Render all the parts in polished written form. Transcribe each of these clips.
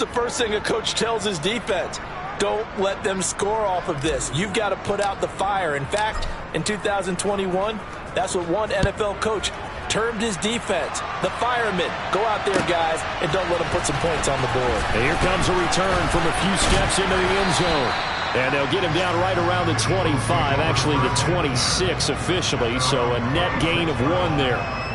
The first thing a coach tells his defense, don't let them score off of this. You've got to put out the fire. In fact, in 2021, that's what one NFL coach termed his defense, the firemen. Go out there, guys, and don't let them put some points on the board. And here comes a return from a few steps into the end zone. And they'll get him down right around the 25, actually the 26 officially, so a net gain of 1 there.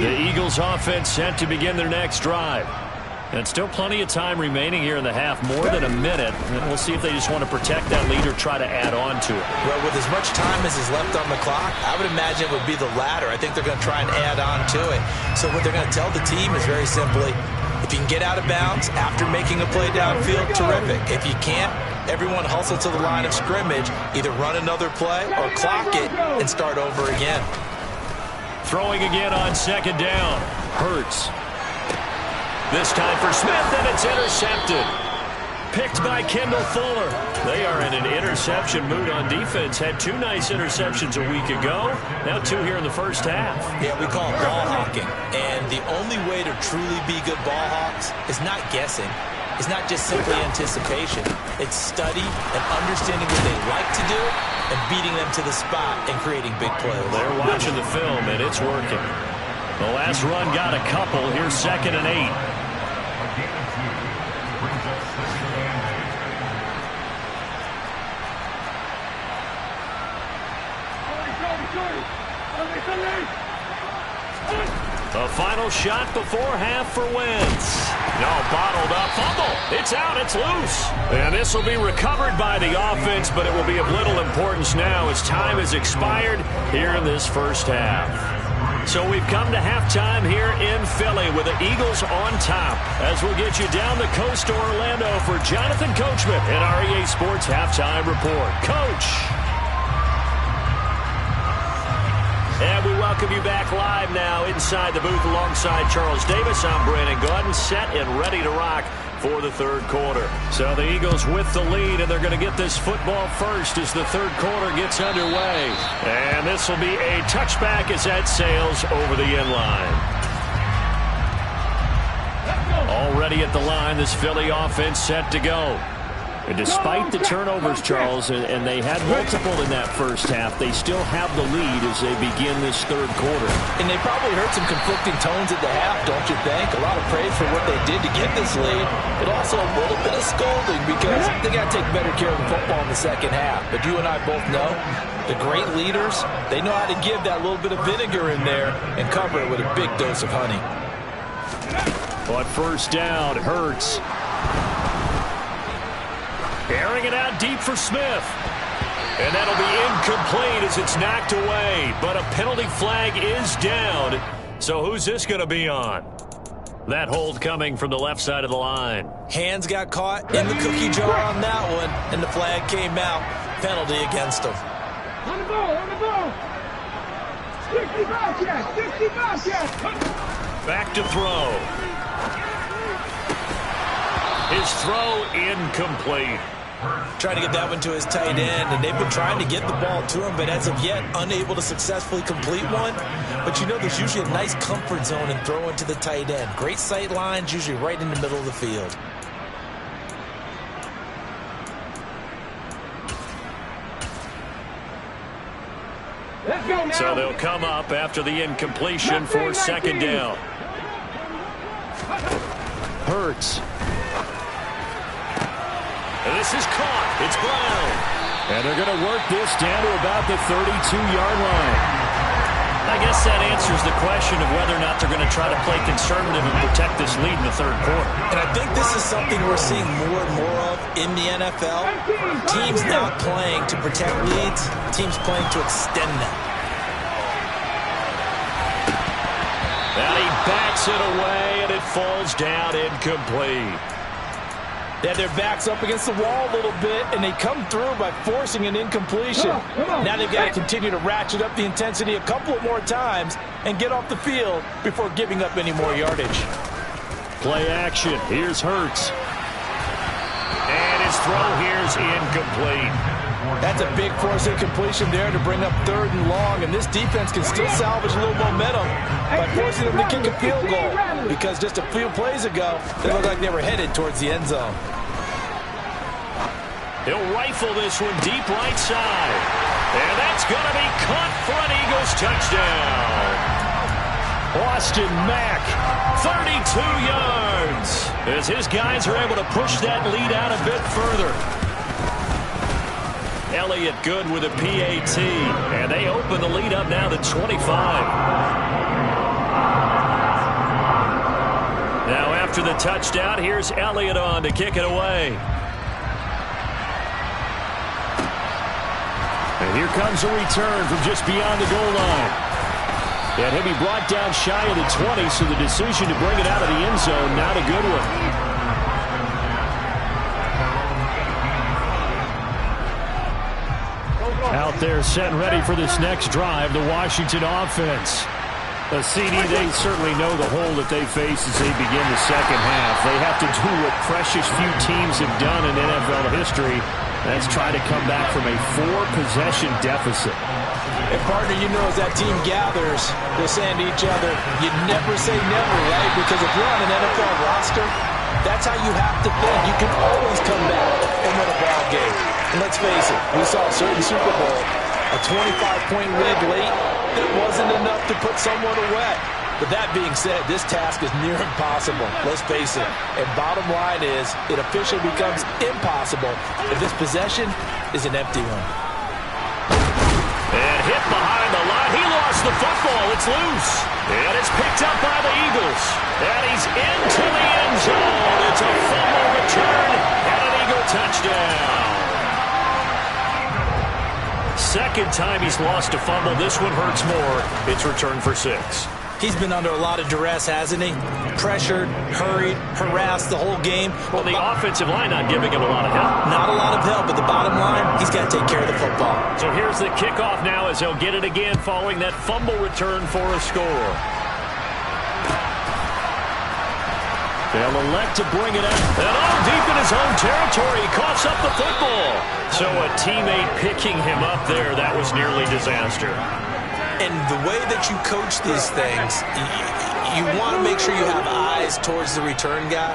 The Eagles offense set to begin their next drive. And still plenty of time remaining here in the half, more than a minute. And we'll see if they just want to protect that lead or try to add on to it. Well, with as much time as is left on the clock, I would imagine it would be the latter. I think they're going to try and add on to it. So what they're going to tell the team is very simply, if you can get out of bounds after making a play downfield, terrific. If you can't, everyone hustle to the line of scrimmage, either run another play or clock it and start over again. Throwing again on second down. Hurts. This time for Smith, and it's intercepted. Picked by Kendall Fuller. They are in an interception mood on defense. Had 2 nice interceptions a week ago. Now 2 here in the first half. Yeah, we call it ball hawking. And the only way to truly be good ball hawks is not guessing. It's not just simply anticipation. It's study and understanding what they like to do and beating them to the spot and creating big plays. They're watching the film, and it's working. The last run got a couple. Here's 2nd and 8. A final shot before half for Wentz. No, bottled up. Fumble. It's out. It's loose. And this will be recovered by the offense, but it will be of little importance now as time has expired here in this first half. So we've come to halftime here in Philly with the Eagles on top. As we'll get you down the coast to Orlando for Jonathan Coachman in our EA Sports Halftime Report. Coach. And we welcome you back live now inside the booth alongside Charles Davis. I'm Brandon Gordon, set and ready to rock for the third quarter. So the Eagles with the lead, and they're going to get this football first as the third quarter gets underway. And this will be a touchback as that sails over the end line. Already at the line, this Philly offense set to go. And despite the turnovers, Charles, and they had multiple in that first half, they still have the lead as they begin this third quarter. And they probably heard some conflicting tones at the half, don't you think? A lot of praise for what they did to get this lead, but also a little bit of scolding because they got to take better care of the football in the second half. But you and I both know the great leaders, they know how to give that little bit of vinegar in there and cover it with a big dose of honey. But first down, Hurts. Airing it out deep for Smith. And that'll be incomplete as it's knocked away. But a penalty flag is down. So who's this going to be on? That hold coming from the left side of the line. Hands got caught in the cookie jar on that one, and the flag came out. Penalty against him. On the ball, on the ball. 65 yards. Back to throw. His throw incomplete. Trying to get that one to his tight end, and they've been trying to get the ball to him, but as of yet, unable to successfully complete one. But you know, there's usually a nice comfort zone in throwing to the tight end. Great sight lines, usually right in the middle of the field. Let's go now. So they'll come up after the incompletion for second down. Hurts. And this is caught. It's Brown. And they're going to work this down to about the 32-yard line. I guess that answers the question of whether or not they're going to try to play conservative and protect this lead in the third quarter. And I think this is something we're seeing more and more of in the NFL. Teams not playing to protect leads, teams playing to extend them. And he backs it away, and it falls down incomplete. They had their backs up against the wall a little bit, and they come through by forcing an incompletion. Come on. Now they've got to continue to ratchet up the intensity a couple of more times and get off the field before giving up any more yardage. Play action. Here's Hurts. And his throw here's incomplete. That's a big force incompletion there to bring up 3rd and long, and this defense can still salvage a little momentum by forcing them to kick a field goal, because just a few plays ago, they looked like they were headed towards the end zone. He'll rifle this one deep right side, and that's going to be caught for an Eagles touchdown. Austin Mack, 32 yards, as his guys are able to push that lead out a bit further. Elliott good with a PAT, and they open the lead up now to 25. Now after the touchdown, here's Elliott on to kick it away. And here comes a return from just beyond the goal line. And he'll be brought down shy of the 20, so the decision to bring it out of the end zone, not a good one. Out there set and ready for this next drive, the Washington offense. CD, they certainly know the hole that they face as they begin the second half. They have to do what precious few teams have done in NFL history. That's try to come back from a 4-possession deficit. And partner, you know, as that team gathers, they're saying to each other, you never say never, right? Because if you're on an NFL roster, that's how you have to think. You can always come back and win a ball game. And let's face it, we saw a certain Super Bowl, a 25-point lead late, that wasn't enough to put someone away. But that being said, this task is near impossible. Let's face it. And bottom line is, it officially becomes impossible if this possession is an empty one. And hit behind the line. He lost the football. It's loose. And it's picked up by the Eagles. And he's into the end zone. It's a fumble return and an Eagle touchdown. Second time he's lost a fumble. This one hurts more. It's returned for 6. He's been under a lot of duress, hasn't he? Pressured, hurried, harassed the whole game. Well, the offensive line not giving him a lot of help. Not a lot of help, but the bottom line, he's got to take care of the football. So here's the kickoff now as he'll get it again following that fumble return for a score. They'll elect to bring it out. And deep in his own territory, he coughs up the football. So a teammate picking him up there, that was nearly disaster. And the way that you coach these things, you want to make sure you have eyes towards the return guy,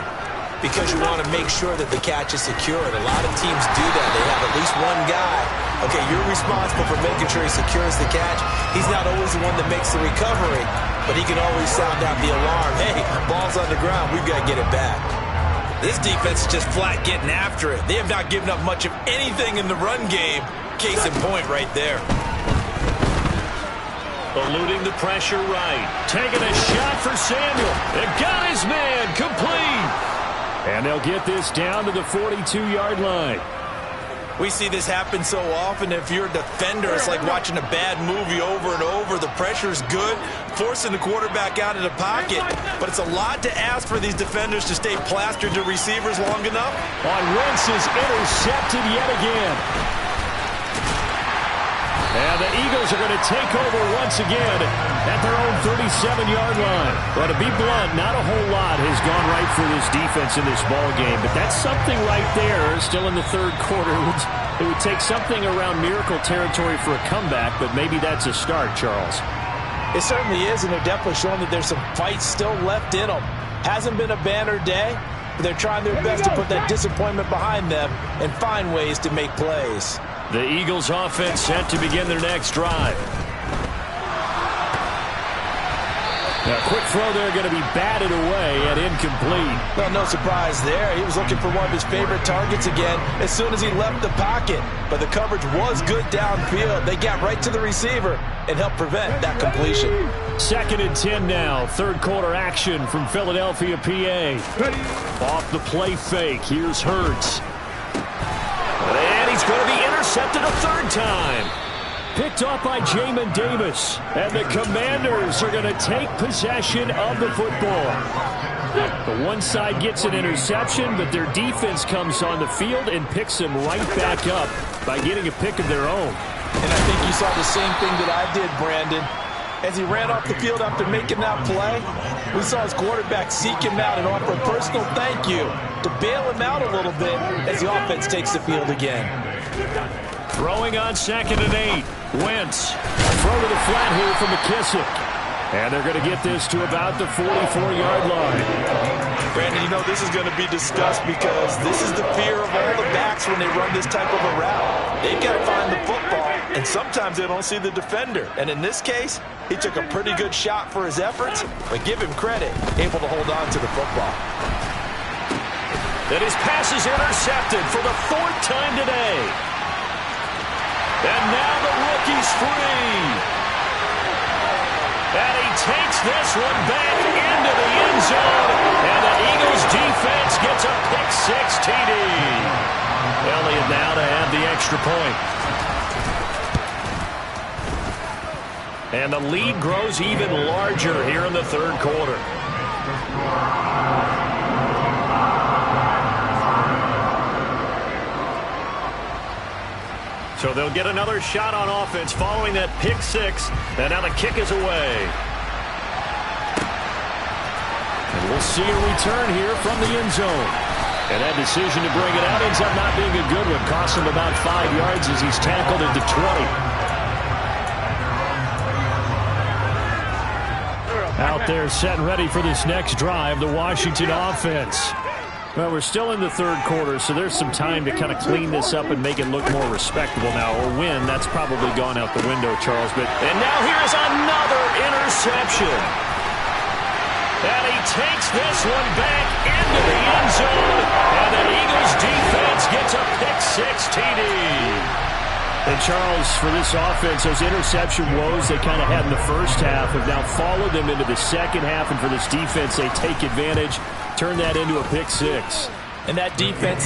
because you want to make sure that the catch is secured. A lot of teams do that. They have at least one guy. Okay, you're responsible for making sure he secures the catch. He's not always the one that makes the recovery, but he can always sound out the alarm. Hey, ball's on the ground. We've got to get it back. This defense is just flat getting after it. They have not given up much of anything in the run game. Case in point right there. Eluding the pressure right. Taking a shot for Samuel. It got his man complete. And they'll get this down to the 42-yard line. We see this happen so often. If you're a defender, it's like watching a bad movie over and over. The pressure's good, forcing the quarterback out of the pocket. But it's a lot to ask for these defenders to stay plastered to receivers long enough. Wentz is intercepted yet again. And the Eagles are going to take over once again at their own 37-yard line. Well, to be blunt, not a whole lot has gone right for this defense in this ball game, but that's something right there. Still in the third quarter. It would take something around miracle territory for a comeback, but maybe that's a start, Charles. It certainly is, and they're definitely showing that there's some fight still left in them. Hasn't been a banner day, but they're trying their best to put that disappointment behind them and find ways to make plays. The Eagles offense set to begin their next drive. A quick throw there going to be batted away and incomplete. Well, no surprise there. He was looking for one of his favorite targets again as soon as he left the pocket. But the coverage was good downfield. They got right to the receiver and helped prevent that completion. 2nd and 10 now. Third quarter action from Philadelphia, PA. Off the play fake. Here's Hurts. And he's going to be intercepted a third time. Picked off by Jamin Davis. And the Commanders are going to take possession of the football. The one side gets an interception, but their defense comes on the field and picks them right back up by getting a pick of their own. And I think you saw the same thing that I did, Brandon. As he ran off the field after making that play, we saw his quarterback seek him out and offer a personal thank you to bail him out a little bit as the offense takes the field again. Throwing on 2nd and 8. Wentz. A throw to the flat here from McKissick. And they're going to get this to about the 44-yard line. Brandon, you know this is going to be discussed because this is the fear of all the backs when they run this type of a route. They've got to find the football, and sometimes they don't see the defender. And in this case, he took a pretty good shot for his efforts, but give him credit, able to hold on to the football. That his pass is intercepted for the 4th time today. And now the rookie's free. And he takes this one back into the end zone. And the Eagles defense gets a pick-6 TD. Elliott now to add the extra point. And the lead grows even larger here in the 3rd quarter. So they'll get another shot on offense following that pick-6. And now the kick is away. And we'll see a return here from the end zone. And that decision to bring it out ends up not being a good one. Costs him about 5 yards as he's tackled at the 20. Out there set and ready for this next drive, the Washington offense. Well, we're still in the 3rd quarter, so there's some time to kind of clean this up and make it look more respectable now. Or win, that's probably gone out the window, Charles. And now here is another interception. And he takes this one back into the end zone. And the Eagles defense gets a pick-6 TD. And Charles, for this offense, those interception woes they kind of had in the first half have now followed them into the second half. And for this defense, they take advantage, turn that into a pick-6. And that defense